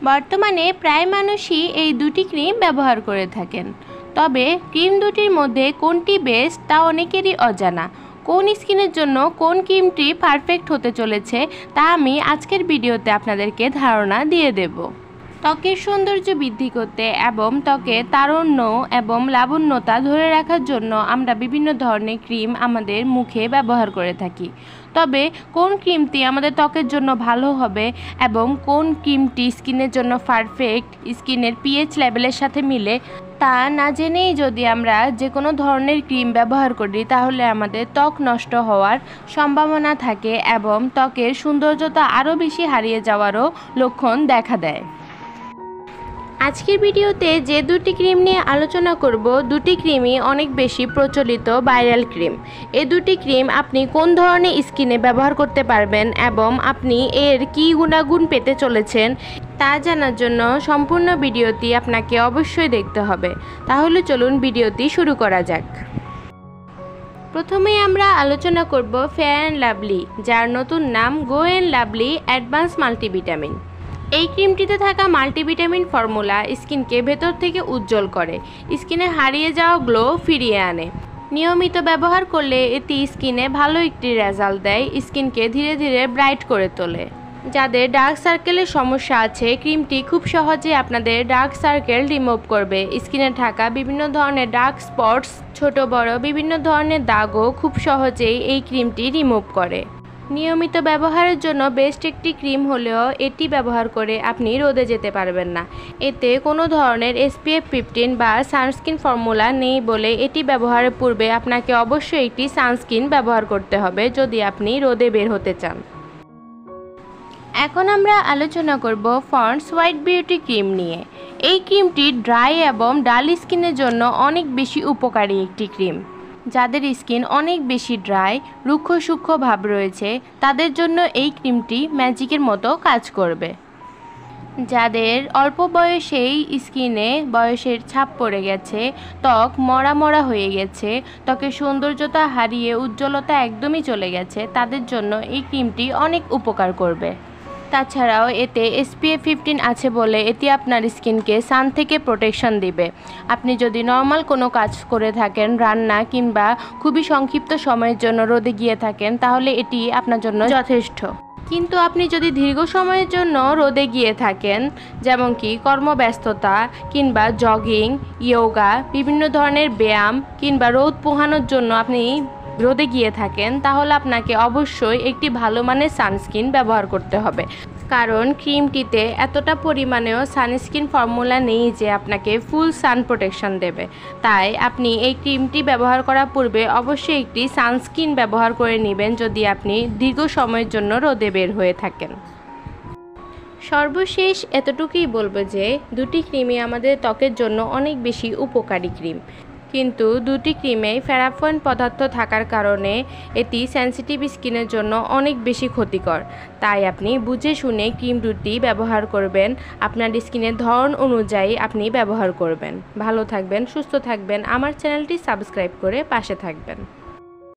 বর্তমানে প্রায় মানুষই এই দুটি ক্রিম ব্যবহার করে থাকেন। তবে ক্রিম দুটির মধ্যে কোনটি বেস্ট তা অনেকেরই অজানা। কোন স্কিনের জন্য কোন ক্রিমটি পারফেক্ট হতে চলেছে তা আমি আজকের ভিডিওতে আপনাদেরকে ধারণা দিয়ে দেব। ত্বকের সৌন্দর্য বৃদ্ধি করতে এবং ত্বকের তারুণ্য এবং লাবণ্যতা ধরে রাখার জন্য আমরা বিভিন্ন ধরনের ক্রিম আমাদের মুখে ব্যবহার করে থাকি। তবে কোন ক্রিমটি আমাদের ত্বকের জন্য ভালো হবে এবং কোন ক্রিমটি স্কিনের জন্য পারফেক্ট, স্কিনের পিএইচ লেভেলের সাথে মিলে তা না জেনেই যদি আমরা যে কোনো ধরনের ক্রিম ব্যবহার করি তাহলে আমাদের ত্বক নষ্ট হওয়ার সম্ভাবনা থাকে এবং ত্বকের সৌন্দর্যতা আরও বেশি হারিয়ে যাওয়ারও লক্ষণ দেখা দেয়। আজকের ভিডিওতে যে দুটি ক্রিম নিয়ে আলোচনা করব, দুটি ক্রিমই অনেক বেশি প্রচলিত ভাইরাল ক্রিম। এই দুটি ক্রিম আপনি কোন ধরনের স্কিনে ব্যবহার করতে পারবেন এবং আপনি এর কী গুণাগুণ পেতে চলেছেন তা জানার জন্য সম্পূর্ণ ভিডিওটি আপনাকে অবশ্যই দেখতে হবে। তাহলে চলুন ভিডিওটি শুরু করা যাক। প্রথমেই আমরা আলোচনা করব ফেয়ার অ্যান্ড লাভলি, যার নতুন নাম go and lovely advance multivitamin. এই ক্রিমটিতে থাকা মাল্টিভিটামিন ফর্মুলা স্কিনকে ভেতর থেকে উজ্জ্বল করে, স্কিনে হারিয়ে যাওয়া গ্লো ফিরিয়ে আনে। নিয়মিত ব্যবহার করলে এটি স্কিনে ভালো একটি রেজাল্ট দেয়, স্কিনকে ধীরে ধীরে ব্রাইট করে তোলে। যাদের ডার্ক সার্কেলের সমস্যা আছে, ক্রিমটি খুব সহজে আপনাদের ডার্ক সার্কেল রিমুভ করবে। স্কিনে থাকা বিভিন্ন ধরনের ডার্ক স্পটস, ছোট বড় বিভিন্ন ধরনের দাগও খুব সহজেই এই ক্রিমটি রিমুভ করে। নিয়মিত ব্যবহারের জন্য বেস্ট একটি ক্রিম হলেও এটি ব্যবহার করে আপনি রোদে যেতে পারবেন না। এতে কোনো ধরনের SPF 15 বা সানস্ক্রিন ফর্মুলা নেই বলে এটি ব্যবহারের পূর্বে আপনাকে অবশ্যই একটি সানস্ক্রিন ব্যবহার করতে হবে যদি আপনি রোদে বের হতে চান। এখন আমরা আলোচনা করব পন্ডস হোয়াইট বিউটি ক্রিম নিয়ে। এই ক্রিমটি ড্রাই এবং ডাল স্কিনের জন্য অনেক বেশি উপকারী একটি ক্রিম। যাদের স্কিন অনেক বেশি ড্রাই, রুক্ষ সূক্ষ্ম ভাব রয়েছে তাদের জন্য এই ক্রিমটি ম্যাজিকের মতো কাজ করবে। যাদের অল্প বয়সেই স্কিনে বয়সের ছাপ পড়ে গেছে, ত্বক মরা মরা হয়ে গেছে, ত্বকের সৌন্দর্যতা হারিয়ে উজ্জ্বলতা একদমই চলে গেছে, তাদের জন্য এই ক্রিমটি অনেক উপকার করবে। তাছাড়াও এতে SPF 15 আছে বলে এটি আপনার স্কিনকে সান থেকে প্রোটেকশন দিবে। আপনি যদি নর্মাল কোনো কাজ করে থাকেন, রান্না কিংবা খুবই সংক্ষিপ্ত সময়ের জন্য রোদে গিয়ে থাকেন, তাহলে এটি আপনার জন্য যথেষ্ট। কিন্তু আপনি যদি দীর্ঘ সময়ের জন্য রোদে গিয়ে থাকেন, যেমন কি কর্মব্যস্ততা কিংবা জগিং, ইয়োগা, বিভিন্ন ধরনের ব্যায়াম কিংবা রোদ পোহানোর জন্য আপনি রোদে গিয়ে থাকেন, তাহলে আপনাকে অবশ্যই একটি ভালো মানের সানস্ক্রিন ব্যবহার করতে হবে। কারণ ক্রিমটিতে এতটা পরিমাণেও সানস্ক্রিন ফর্মুলা নেই যে আপনাকে ফুল সান প্রোটেকশন দেবে। তাই আপনি এই ক্রিমটি ব্যবহার করার পূর্বে অবশ্যই একটি সানস্ক্রিন ব্যবহার করে নেবেন যদি আপনি দীর্ঘ সময়ের জন্য রোদে বের হয়ে থাকেন। সর্বশেষ এতটুকুই বলবো যে দুটি ক্রিমই আমাদের ত্বকের জন্য অনেক বেশি উপকারী ক্রিম, কিন্তু দুটি ক্রিমেই প্যারাফিন পদার্থ থাকার কারণে এটি সেনসিটিভ স্কিনের জন্য অনেক বেশি ক্ষতিকর। তাই আপনি বুঝে শুনে ক্রিম দুটি ব্যবহার করবেন, আপনার স্কিনের ধরন অনুযায়ী আপনি ব্যবহার করবেন। ভালো থাকবেন, সুস্থ থাকবেন, আমার চ্যানেলটি সাবস্ক্রাইব করে পাশে থাকবেন।